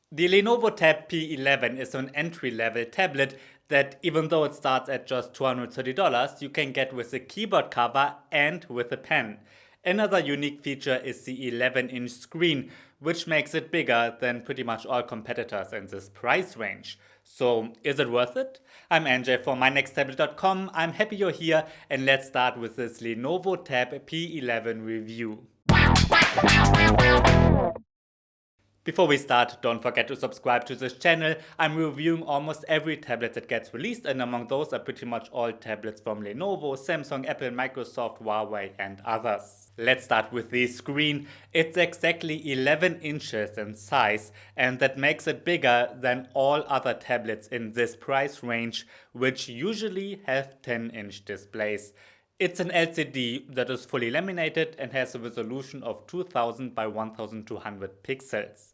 The Lenovo Tab P11 is an entry-level tablet that, even though it starts at just $230, you can get with a keyboard cover and with a pen. Another unique feature is the 11-inch screen, which makes it bigger than pretty much all competitors in this price range. So, is it worth it? I'm NJ for mynexttablet.com. I'm happy you're here, and let's start with this Lenovo Tab P11 review. Before we start, don't forget to subscribe to this channel. I'm reviewing almost every tablet that gets released, and among those are pretty much all tablets from Lenovo, Samsung, Apple, Microsoft, Huawei and others. Let's start with the screen. It's exactly 11 inches in size, and that makes it bigger than all other tablets in this price range, which usually have 10-inch displays. It's an LCD that is fully laminated and has a resolution of 2000 by 1200 pixels.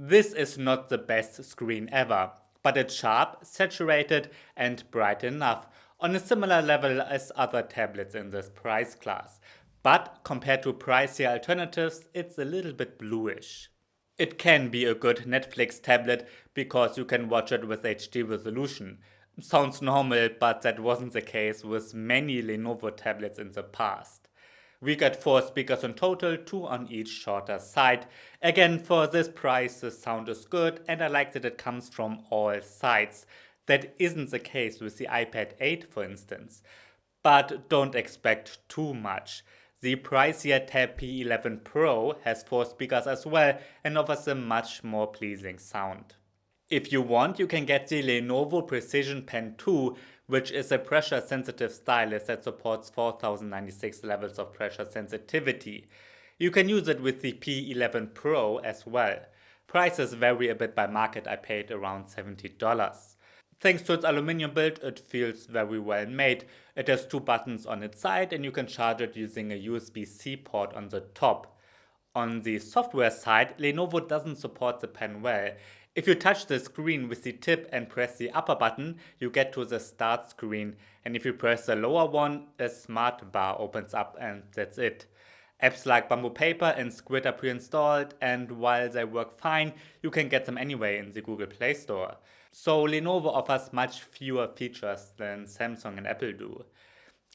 This is not the best screen ever, but it's sharp, saturated and bright enough, on a similar level as other tablets in this price class. But compared to pricier alternatives, it's a little bit bluish. It can be a good Netflix tablet because you can watch it with HD resolution. Sounds normal, but that wasn't the case with many Lenovo tablets in the past. We got 4 speakers in total, 2 on each shorter side. Again, for this price the sound is good and I like that it comes from all sides. That isn't the case with the iPad 8 for instance. But don't expect too much. The pricier Tab P11 Pro has 4 speakers as well and offers a much more pleasing sound. If you want, you can get the Lenovo Precision Pen 2, which is a pressure-sensitive stylus that supports 4096 levels of pressure sensitivity. You can use it with the P11 Pro as well. Prices vary a bit by market. I paid around $70. Thanks to its aluminum build, it feels very well made. It has 2 buttons on its side and you can charge it using a USB-C port on the top. On the software side, Lenovo doesn't support the pen well. If you touch the screen with the tip and press the upper button, you get to the start screen, and if you press the lower one, a smart bar opens up and that's it. Apps like Bamboo Paper and Squid are pre-installed, and while they work fine, you can get them anyway in the Google Play Store. So Lenovo offers much fewer features than Samsung and Apple do.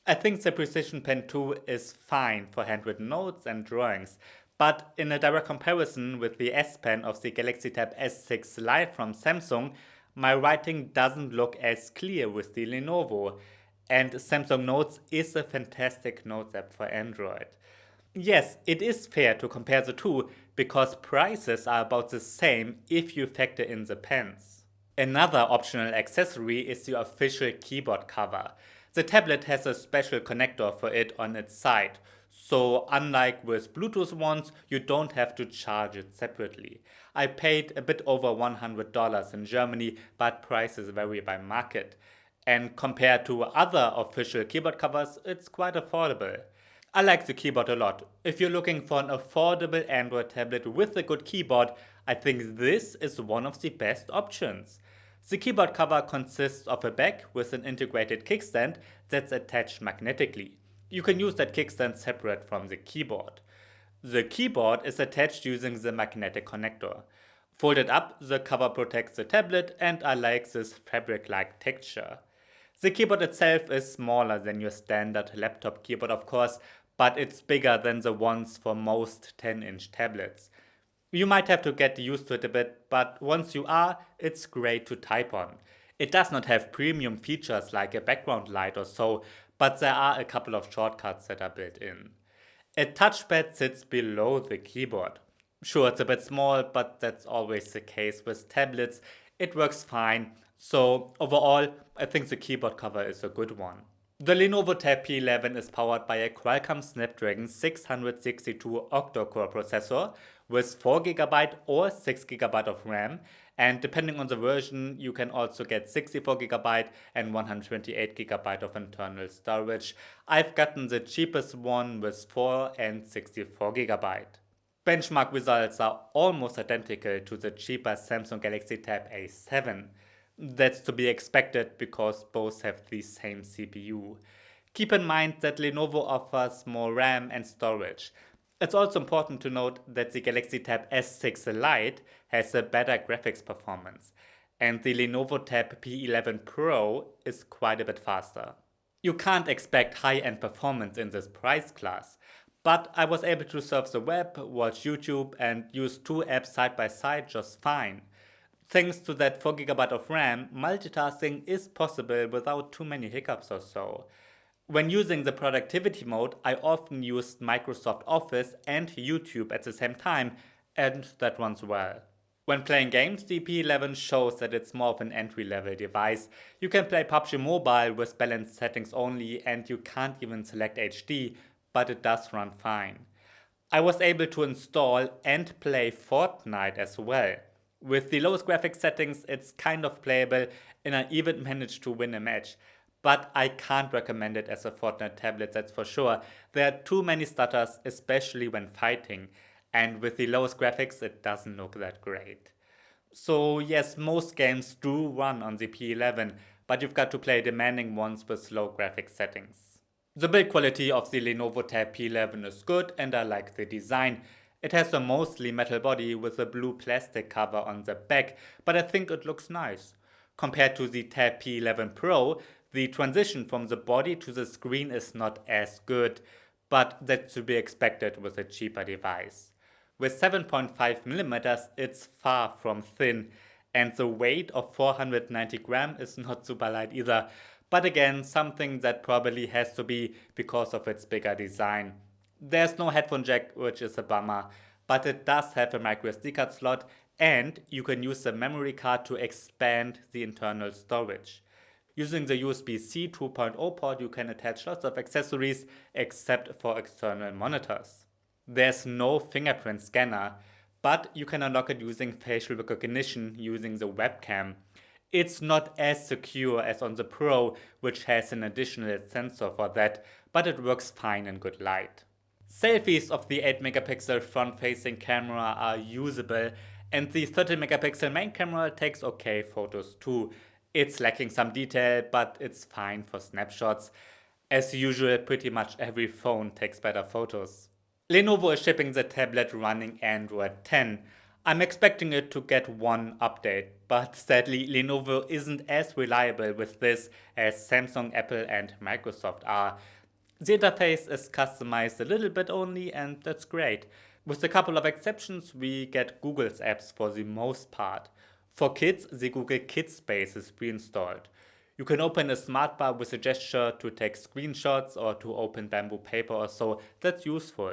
I think the Precision Pen 2 is fine for handwritten notes and drawings, but in a direct comparison with the S Pen of the Galaxy Tab S6 Lite from Samsung, my writing doesn't look as clear with the Lenovo, and Samsung Notes is a fantastic notes app for Android. Yes, it is fair to compare the two because prices are about the same if you factor in the pens. Another optional accessory is the official keyboard cover. The tablet has a special connector for it on its side, so unlike with Bluetooth ones, you don't have to charge it separately. I paid a bit over $100 in Germany, but prices vary by market. And compared to other official keyboard covers, it's quite affordable. I like the keyboard a lot. If you're looking for an affordable Android tablet with a good keyboard, I think this is one of the best options. The keyboard cover consists of a back with an integrated kickstand that's attached magnetically. You can use that kickstand separate from the keyboard. The keyboard is attached using the magnetic connector. Folded up, the cover protects the tablet and I like this fabric-like texture. The keyboard itself is smaller than your standard laptop keyboard of course, but it's bigger than the ones for most 10-inch tablets. You might have to get used to it a bit, but once you are, it's great to type on. It does not have premium features like a background light or so, but there are a couple of shortcuts that are built in. A touchpad sits below the keyboard. Sure, it's a bit small, but that's always the case with tablets. It works fine, so overall, I think the keyboard cover is a good one. The Lenovo Tab P11 is powered by a Qualcomm Snapdragon 662 octa-core processor with 4GB or 6GB of RAM, and depending on the version you can also get 64GB and 128GB of internal storage. I've gotten the cheapest one with 4 and 64GB. Benchmark results are almost identical to the cheaper Samsung Galaxy Tab A7. That's to be expected because both have the same CPU. Keep in mind that Lenovo offers more RAM and storage. It's also important to note that the Galaxy Tab S6 Lite has a better graphics performance, and the Lenovo Tab P11 Pro is quite a bit faster. You can't expect high-end performance in this price class, but I was able to surf the web, watch YouTube, and use two apps side by side just fine. Thanks to that 4GB of RAM, multitasking is possible without too many hiccups or so. When using the productivity mode, I often used Microsoft Office and YouTube at the same time, and that runs well. When playing games, the P11 shows that it's more of an entry-level device. You can play PUBG Mobile with balanced settings only, and you can't even select HD, but it does run fine. I was able to install and play Fortnite as well. With the lowest graphics settings, it's kind of playable, and I even managed to win a match. But I can't recommend it as a Fortnite tablet, that's for sure. There are too many stutters, especially when fighting, and with the lowest graphics, it doesn't look that great. So yes, most games do run on the P11, but you've got to play demanding ones with low graphics settings. The build quality of the Lenovo Tab P11 is good, and I like the design. It has a mostly metal body with a blue plastic cover on the back, but I think it looks nice. Compared to the Tab P11 Pro, the transition from the body to the screen is not as good, but that's to be expected with a cheaper device. With 7.5mm, it's far from thin, and the weight of 490 grams is not super light either, but again, something that probably has to be because of its bigger design. There's no headphone jack, which is a bummer, but it does have a microSD card slot, and you can use the memory card to expand the internal storage. Using the USB-C 2.0 port, you can attach lots of accessories except for external monitors. There's no fingerprint scanner, but you can unlock it using facial recognition using the webcam. It's not as secure as on the Pro, which has an additional sensor for that, but it works fine in good light. Selfies of the 8MP front-facing camera are usable, and the 30MP main camera takes okay photos too. It's lacking some detail, but it's fine for snapshots. As usual, pretty much every phone takes better photos. Lenovo is shipping the tablet running Android 10. I'm expecting it to get one update, but sadly Lenovo isn't as reliable with this as Samsung, Apple and Microsoft are. The interface is customized a little bit only, and that's great. With a couple of exceptions, we get Google's apps for the most part. For kids, the Google Kids Space is pre-installed. You can open a smart bar with a gesture to take screenshots or to open bamboo paper or so. That's useful.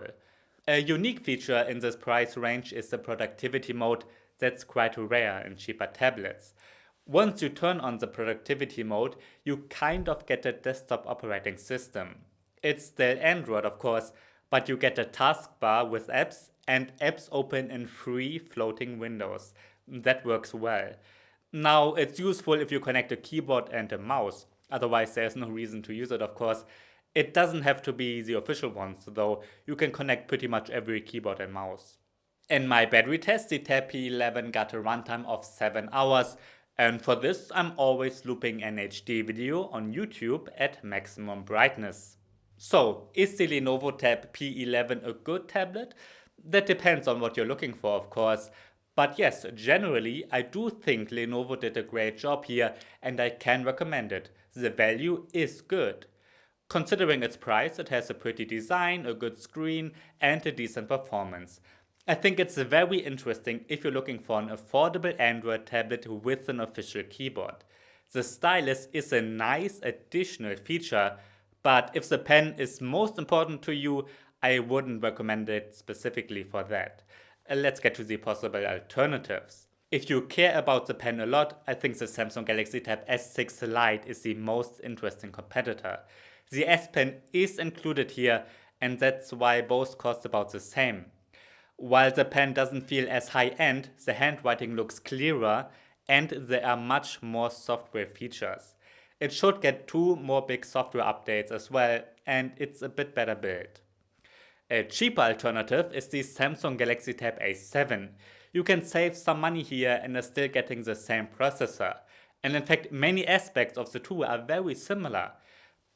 A unique feature in this price range is the productivity mode that's quite rare in cheaper tablets. Once you turn on the productivity mode, you kind of get a desktop operating system. It's still Android, of course, but you get a taskbar with apps, and apps open in free floating windows. That works well. Now, it's useful if you connect a keyboard and a mouse, otherwise there's no reason to use it, of course. It doesn't have to be the official ones, though. You can connect pretty much every keyboard and mouse. In my battery test, the Tab P11 got a runtime of 7 hours, and for this I'm always looping an HD video on YouTube at maximum brightness. So, is the Lenovo Tab P11 a good tablet? That depends on what you're looking for, of course. But yes, generally, I do think Lenovo did a great job here, and I can recommend it. The value is good. Considering its price, it has a pretty design, a good screen, and a decent performance. I think it's very interesting if you're looking for an affordable Android tablet with an official keyboard. The stylus is a nice additional feature, but if the pen is most important to you, I wouldn't recommend it specifically for that. Let's get to the possible alternatives. If you care about the pen a lot, I think the Samsung Galaxy Tab S6 Lite is the most interesting competitor. The S Pen is included here, and that's why both cost about the same. While the pen doesn't feel as high-end, the handwriting looks clearer, and there are much more software features. It should get 2 more big software updates as well, and it's a bit better built. A cheaper alternative is the Samsung Galaxy Tab A7. You can save some money here and are still getting the same processor. And in fact, many aspects of the two are very similar.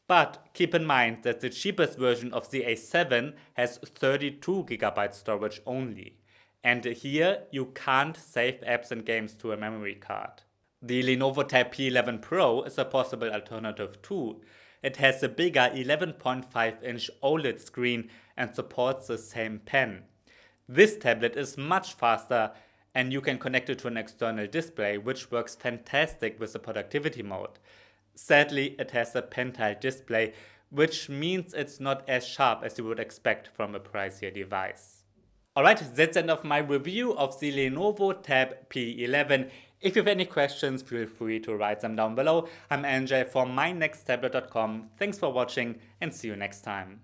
But keep in mind that the cheapest version of the A7 has 32GB storage only. And here you can't save apps and games to a memory card. The Lenovo Tab P11 Pro is a possible alternative too. It has a bigger 11.5-inch OLED screen and supports the same pen. This tablet is much faster and you can connect it to an external display, which works fantastic with the productivity mode. Sadly, it has a pen-tiled display, which means it's not as sharp as you would expect from a pricier device. Alright, that's the end of my review of the Lenovo Tab P11. If you have any questions, feel free to write them down below. I'm NJ from mynexttablet.com. Thanks for watching and see you next time.